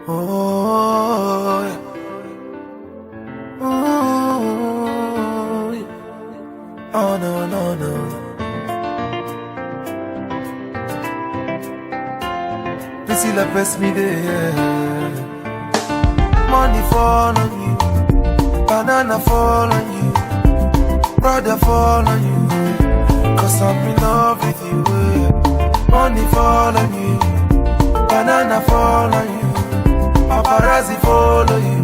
Oh, yeah. Oh, yeah. Oh, no, no, no. Missy la best me there. Money fall on you, banana fall on you, brother fall on you, 'cause I'm in love with you. Money fall on you, banana fall on you, paparazzi follow you,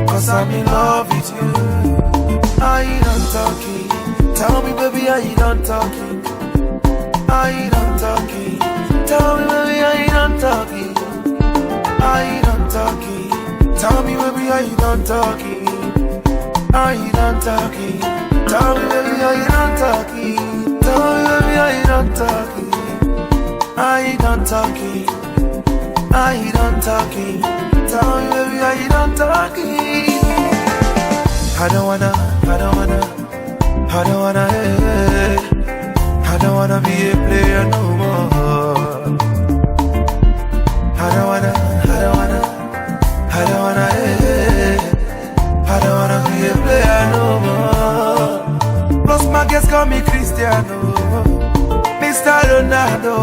'cause I'm in love with you. Are you done talking? Tell me baby, are you done talking? Are you done talking? Tell me baby, are you done talking? Are you done talking? Tell me baby, are you done talking? Are you done talking? Tell me baby, are you done talking? Tell me baby, are you done talking? Are you done talking? Are you done talking? Tell me baby, are you done talking? I don't wanna, hey, I don't wanna be a player no more. I don't wanna, hey, I don't wanna be a player no more. Plus my guests call me Cristiano, Mr. Ronaldo,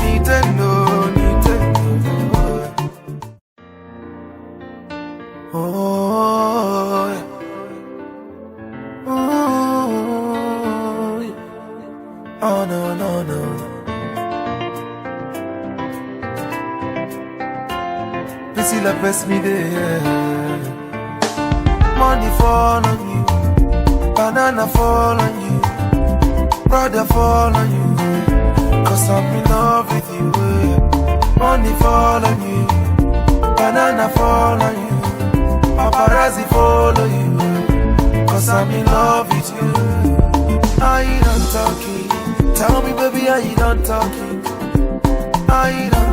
Nintendo. Oh, yeah. Oh, yeah. Oh, no, no, no. Missy la best me there. Money fall on you, banana fall on you, brother fall on you, 'cause I'm in love with you. Money fall on you, banana fall on you, paparazzi follow you, 'cause I'm in love with you. Are you done talking? Tell me baby, are you done talking? Are you done